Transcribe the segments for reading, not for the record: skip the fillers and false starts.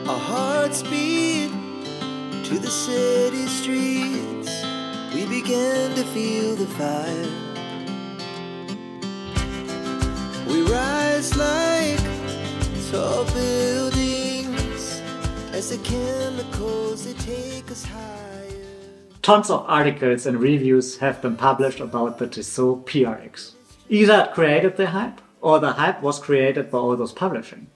Our hearts beat to the city streets. We began to feel the fire. We rise like tall buildings as the chemicals, they take us higher. Tons of articles and reviews have been published about the Tissot PRX. Either it created the hype, or the hype was created by all those publishing.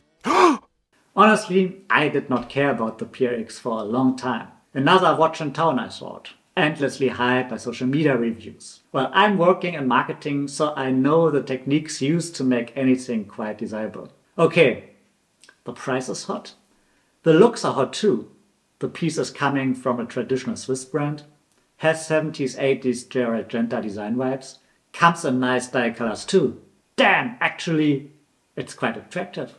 Honestly, I did not care about the PRX for a long time. Another watch in town, I thought. Endlessly hyped by social media reviews. Well, I'm working in marketing, so I know the techniques used to make anything quite desirable. Okay, the price is hot. The looks are hot too. The piece is coming from a traditional Swiss brand, has 70s, 80s Gerald Genta design vibes, comes in nice dye colors too. Damn, actually, it's quite attractive.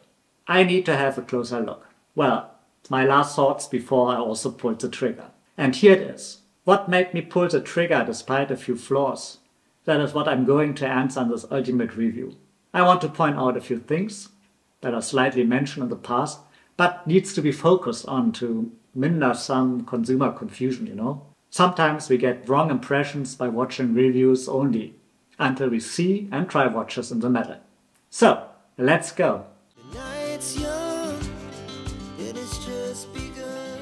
I need to have a closer look. Well, my last thoughts before I also pulled the trigger. And here it is. What made me pull the trigger despite a few flaws? That is what I'm going to answer in this ultimate review. I want to point out a few things that are slightly mentioned in the past, but needs to be focused on to minder some consumer confusion, you know? Sometimes we get wrong impressions by watching reviews only, until we see and try watches in the metal. So, let's go! The night's young, it has just begun.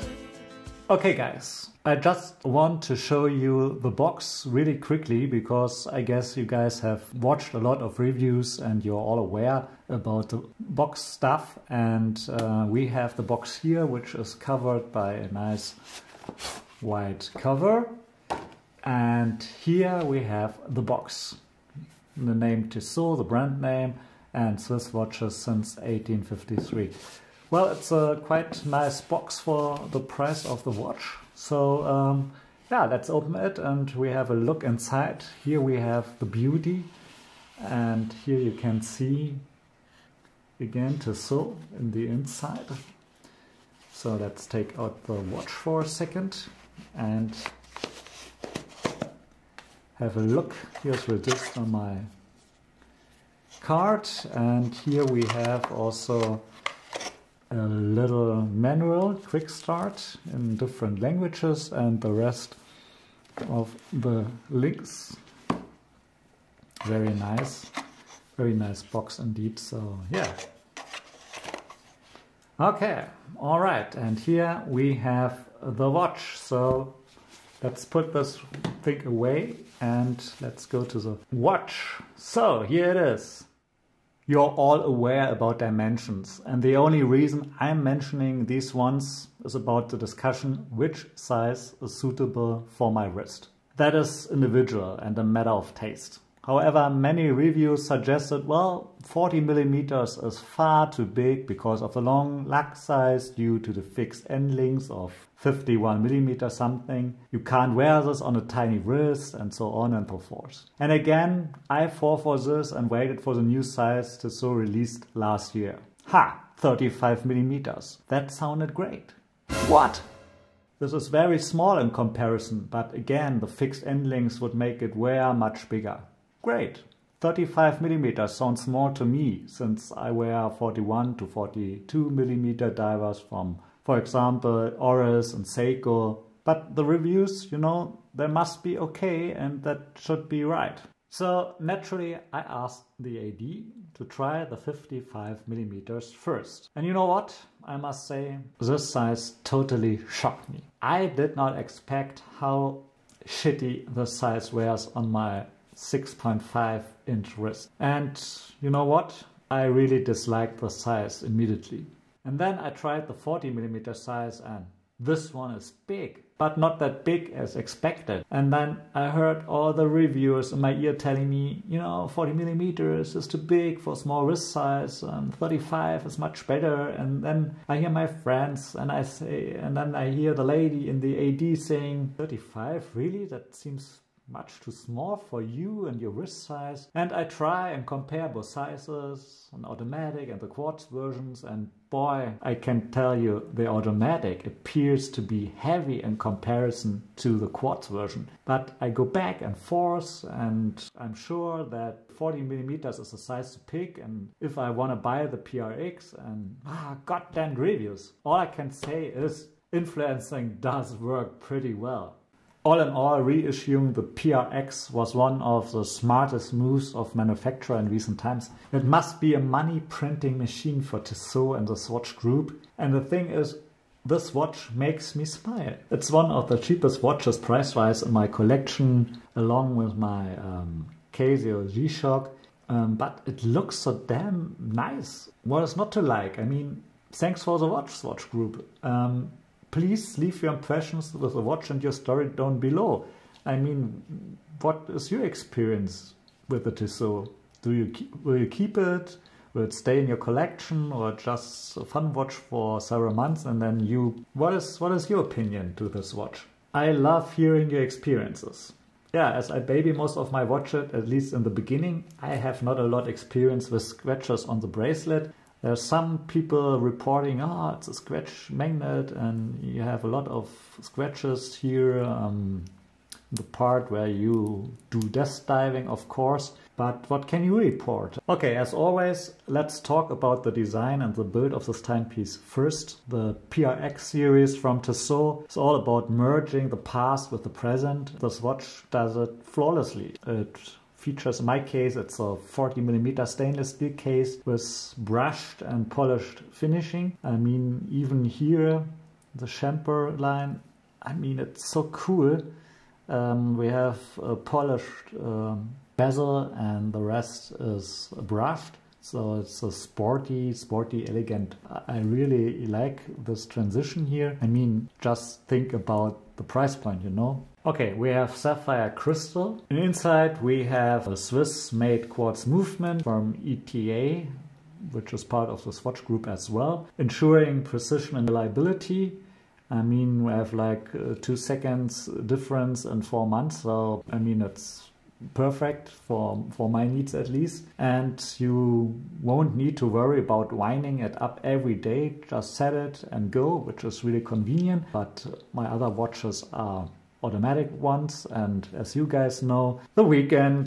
Okay guys, I just want to show you the box really quickly because I guess you guys have watched a lot of reviews and you're all aware about the box stuff, and we have the box here, which is covered by a nice white cover, and here we have the box. The name Tissot, the brand name, and Swiss watches since 1853. Well, it's a quite nice box for the price of the watch. So yeah, let's open it and we have a look inside. Here we have the beauty, and here you can see again Tissot in the inside. So let's take out the watch for a second and have a look. Here's registered on my card, and here we have also a little manual, quick start in different languages, and the rest of the links. Very nice box indeed. So yeah. Okay, all right, and here we have the watch. So let's put this thing away and let's go to the watch. So here it is. You're all aware about dimensions, and the only reason I'm mentioning these ones is about the discussion which size is suitable for my wrist. That is individual and a matter of taste. However, many reviews suggested, well, 40 millimeters is far too big because of the long lug size due to the fixed end links of 51 millimeter something. You can't wear this on a tiny wrist, and so on and so forth. And again, I fought for this and waited for the new size Tissot released last year. Ha! 35 millimeters. That sounded great. What? This is very small in comparison, but again, the fixed end links would make it wear much bigger. Great. 35 millimeters sounds small to me, since I wear 41 to 42 millimeter divers from, for example, Oris and Seiko. But the reviews, you know, they must be okay, and that should be right. So naturally I asked the AD to try the 55 millimeters first. And you know what? I must say, this size totally shocked me. I did not expect how shitty this size wears on my 6.5 inch wrist. And you know what? I really disliked the size immediately. And then I tried the 40 millimeter size, and this one is big, but not that big as expected. And then I heard all the reviewers in my ear telling me, you know, 40 millimeters is too big for small wrist size, and 35 is much better. And then I hear my friends and then I hear the lady in the AD saying, 35, really? That seems much too small for you and your wrist size. And I try and compare both sizes, an automatic and the quartz versions, and boy, I can tell you the automatic appears to be heavy in comparison to the quartz version. But I go back and forth, and I'm sure that 40 millimeters is the size to pick, and if I want to buy the PRX, and goddamn reviews, all I can say is influencing does work pretty well. All in all, reissuing the PRX was one of the smartest moves of manufacturer in recent times. It must be a money printing machine for Tissot and the Swatch Group. And the thing is, this watch makes me smile. It's one of the cheapest watches price-wise in my collection, along with my Casio G-Shock. But it looks so damn nice. What is not to like? I mean, thanks for the watch, Swatch Group. Please leave your impressions with the watch and your story down below. I mean, what is your experience with the Tissot? Will you keep it? Will it stay in your collection, or just a fun watch for several months and then you... What is your opinion to this watch? I love hearing your experiences. Yeah, as I baby most of my watches, at least in the beginning, I have not a lot experience with scratches on the bracelet. There's some people reporting, it's a scratch magnet and you have a lot of scratches here, the part where you do desk diving, of course. But what can you report? Okay, as always, let's talk about the design and the build of this timepiece. First, the PRX series from Tissot is all about merging the past with the present. This watch does it flawlessly. It features, in my case, it's a 40mm stainless steel case with brushed and polished finishing. I mean, even here, the chamfer line, I mean, it's so cool. We have a polished bezel and the rest is brushed. So it's a sporty, elegant. I really like this transition here. I mean, just think about the price point, you know. Okay, we have sapphire crystal. And inside we have a Swiss-made quartz movement from ETA, which is part of the Swatch Group as well, ensuring precision and reliability. I mean, we have like 2 seconds difference in 4 months. So, I mean, it's perfect for my needs at least. And you won't need to worry about winding it up every day. Just set it and go, which is really convenient. But my other watches are automatic ones, and as you guys know, during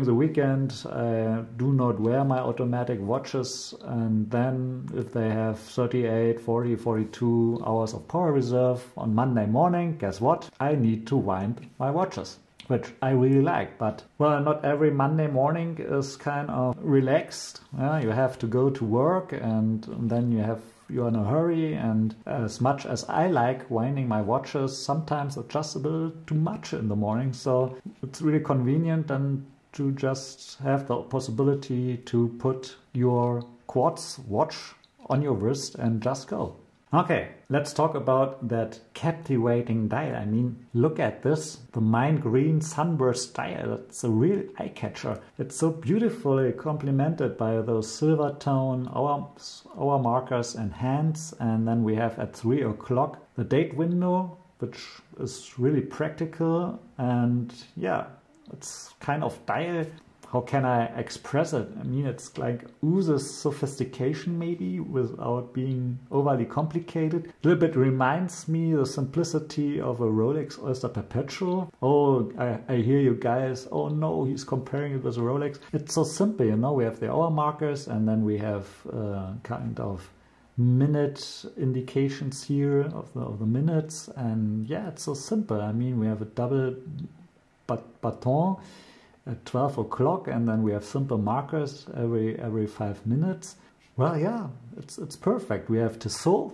the weekend I do not wear my automatic watches, and then if they have 38, 40, 42 hours of power reserve on Monday morning, guess what? I need to wind my watches, which I really like. But well, not every Monday morning is kind of relaxed. You have to go to work, and then you're in a hurry, and as much as I like winding my watches, sometimes it's just a little too much in the morning. So it's really convenient and to just have the possibility to put your quartz watch on your wrist and just go. Okay, let's talk about that captivating dial. I mean, look at this, the mine green sunburst dial. It's a real eye catcher. It's so beautifully complemented by those silver tone hour markers and hands. And then we have at 3 o'clock the date window, which is really practical. And yeah, it's kind of dial. How can I express it? I mean, it's like oozes sophistication maybe without being overly complicated. A little bit reminds me the simplicity of a Rolex Oyster Perpetual. Oh, I hear you guys, oh no, he's comparing it with a Rolex. It's so simple, you know, we have the hour markers and then we have kind of minute indications here of the minutes. And yeah, it's so simple. I mean, we have a double baton at 12 o'clock, and then we have simple markers every 5 minutes. Well, yeah, it's perfect. We have Tissot,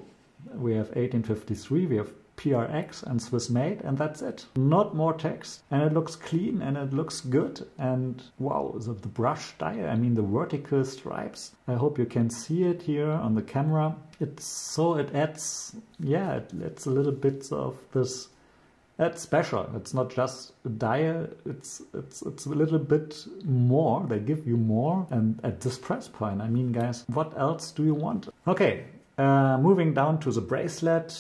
we have 1853, we have PRX and Swiss made, and that's it. Not more text, and it looks clean and it looks good. And wow, the brush dial, I mean the vertical stripes. I hope you can see it here on the camera. It adds, yeah, it adds a little bit of this. That's special. It's not just a dial, it's a little bit more. They give you more, and at this price point, I mean, guys, what else do you want? Okay, moving down to the bracelet.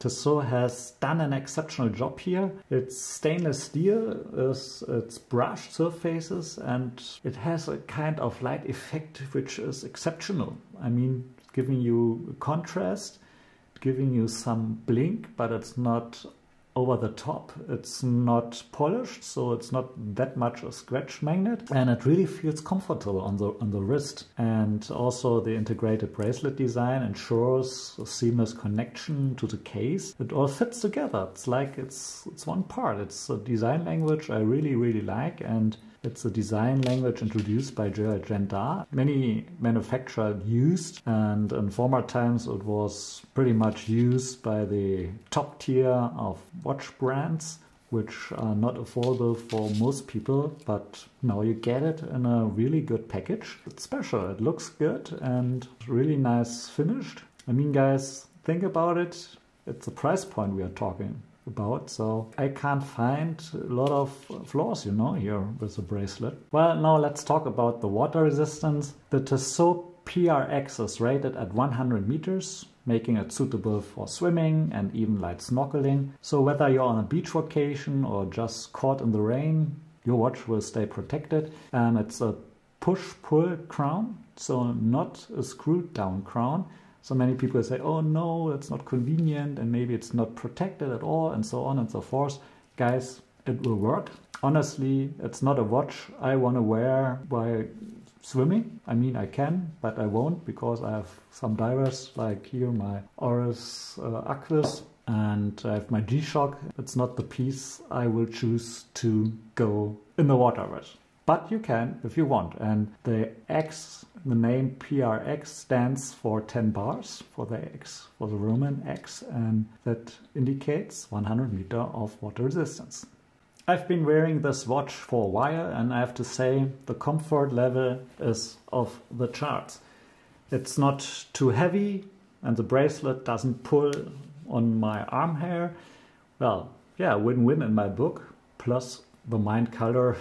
Tissot has done an exceptional job here. It's stainless steel, it's brushed surfaces, and it has a kind of light effect which is exceptional. I mean, giving you contrast, giving you some blink, but it's not over the top. It's not polished, so it's not that much a scratch magnet, and it really feels comfortable on the wrist. And also the integrated bracelet design ensures a seamless connection to the case. It all fits together. It's like it's one part. It's a design language I really like, and it's a design language introduced by Gerald Gendar. Many manufacturers used, and in former times it was pretty much used by the top tier of watch brands, which are not affordable for most people, but now you get it in a really good package. It's special, it looks good and really nice finished. I mean, guys, think about it. It's the price point we are talking about, so I can't find a lot of flaws, you know, here with the bracelet. Well, now let's talk about the water resistance. The Tissot PRX is rated at 100 meters, making it suitable for swimming and even light snorkeling. So whether you're on a beach vacation or just caught in the rain, your watch will stay protected. And it's a push-pull crown, so not a screwed down crown. So many people say, oh no, it's not convenient and maybe it's not protected at all and so on and so forth. Guys, it will work. Honestly, it's not a watch I want to wear while swimming. I mean, I can, but I won't because I have some divers, like here my Oris Aquis, and I have my G-Shock. It's not the piece I will choose to go in the water with. But you can if you want. And the X, the name PRX stands for 10 bars for the X, for the Roman X, and that indicates 100 meter of water resistance. I've been wearing this watch for a while, and I have to say the comfort level is off the charts. It's not too heavy, and the bracelet doesn't pull on my arm hair. Well, yeah, win-win in my book. Plus the mind color.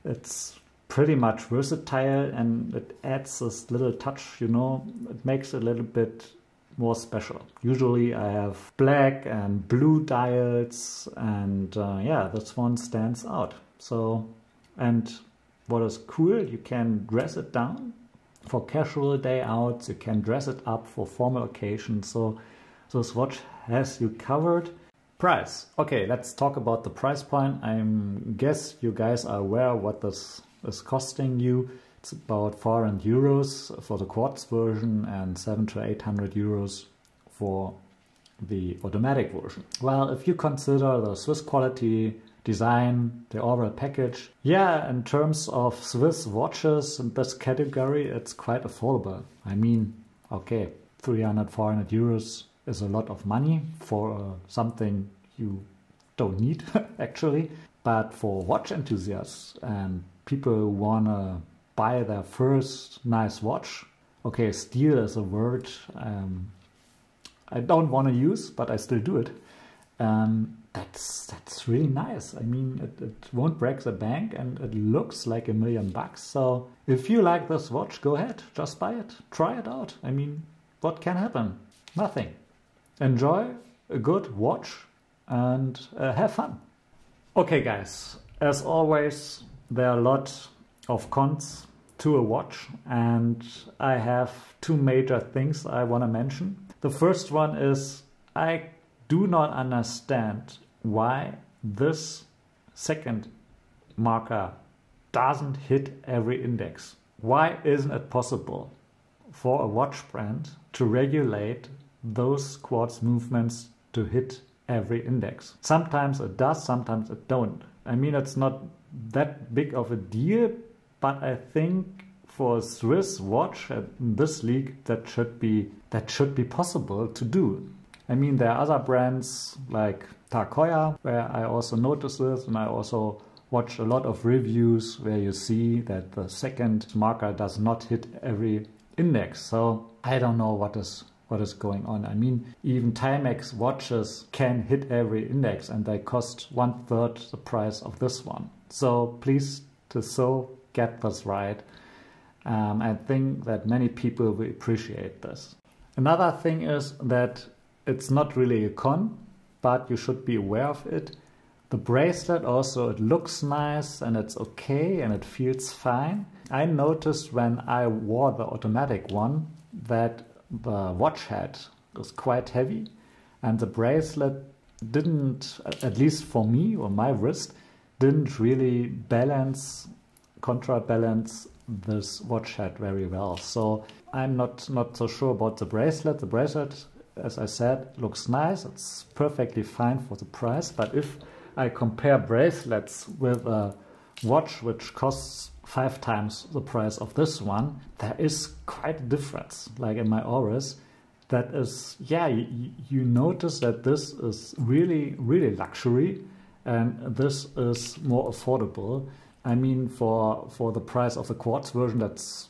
It's pretty much versatile, and it adds this little touch, you know, it makes it a little bit more special. Usually I have black and blue dials, and yeah, this one stands out. So, and what is cool, you can dress it down for casual day outs, you can dress it up for formal occasions. So this watch has you covered. Price. Okay, let's talk about the price point. I guess you guys are aware what this is costing you. It's about 400 euros for the quartz version and 700 to 800 euros for the automatic version. Well, if you consider the Swiss quality, design, the overall package, yeah, in terms of Swiss watches in this category, it's quite affordable. I mean, okay, 300, 400 euros is a lot of money for something you don't need actually, but for watch enthusiasts and people who want to buy their first nice watch, okay, steal is a word I don't want to use, but I still do it. That's really nice. I mean, it won't break the bank and it looks like $1 million. So if you like this watch, go ahead, just buy it, try it out. I mean, what can happen? Nothing. Enjoy a good watch and have fun. Okay guys, as always, there are a lot of cons to a watch, and I have two major things I want to mention. The first one is I do not understand why this second marker doesn't hit every index. Why isn't it possible for a watch brand to regulate those quartz movements to hit every index? Sometimes it does, sometimes it don't. I mean, it's not that big of a deal, but I think for a Swiss watch in this league that should be possible to do. I mean, there are other brands like Tag Heuer where I also noticed this, and I also watch a lot of reviews where you see that the second marker does not hit every index. So I don't know what is going on. I mean, even Timex watches can hit every index and they cost 1/3 the price of this one. So please, Tissot, get this right. I think that many people will appreciate this. Another thing is that it's not really a con, but you should be aware of it. The bracelet also, it looks nice and it's okay and it feels fine. I noticed when I wore the automatic one that the watch head was quite heavy and the bracelet didn't, at least for me or my wrist, didn't really counterbalance this watch head very well. So I'm not so sure about the bracelet. The bracelet, as I said, looks nice. It's perfectly fine for the price. But if I compare bracelets with a watch which costs 5 times the price of this one, there is quite a difference. Like in my Oris, that is, yeah, you notice that this is really, really luxury and this is more affordable. I mean, for the price of the quartz version, that's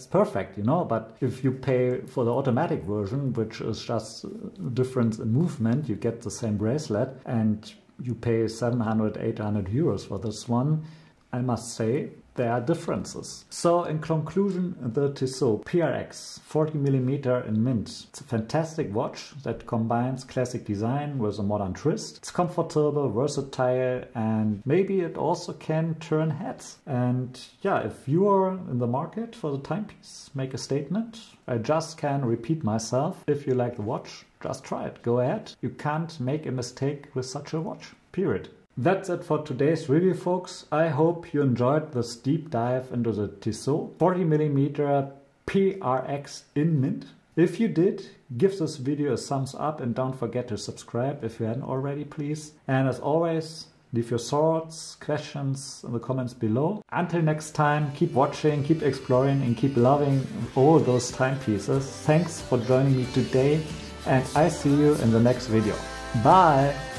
perfect, you know. But if you pay for the automatic version, which is just a difference in movement, you get the same bracelet and you pay 700, 800 euros for this one, I must say there are differences. So in conclusion, the Tissot PRX 40mm in mint. It's a fantastic watch that combines classic design with a modern twist. It's comfortable, versatile, and maybe it also can turn heads. And yeah, if you are in the market for the timepiece, make a statement. I just can repeat myself. If you like the watch, just try it. Go ahead. You can't make a mistake with such a watch. Period. That's it for today's review, folks. I hope you enjoyed this deep dive into the Tissot 40mm PRX in mint. If you did, give this video a thumbs up and don't forget to subscribe if you hadn't already, please. And as always, leave your thoughts, questions in the comments below. Until next time, keep watching, keep exploring, and keep loving all those timepieces. Thanks for joining me today, and I see you in the next video. Bye!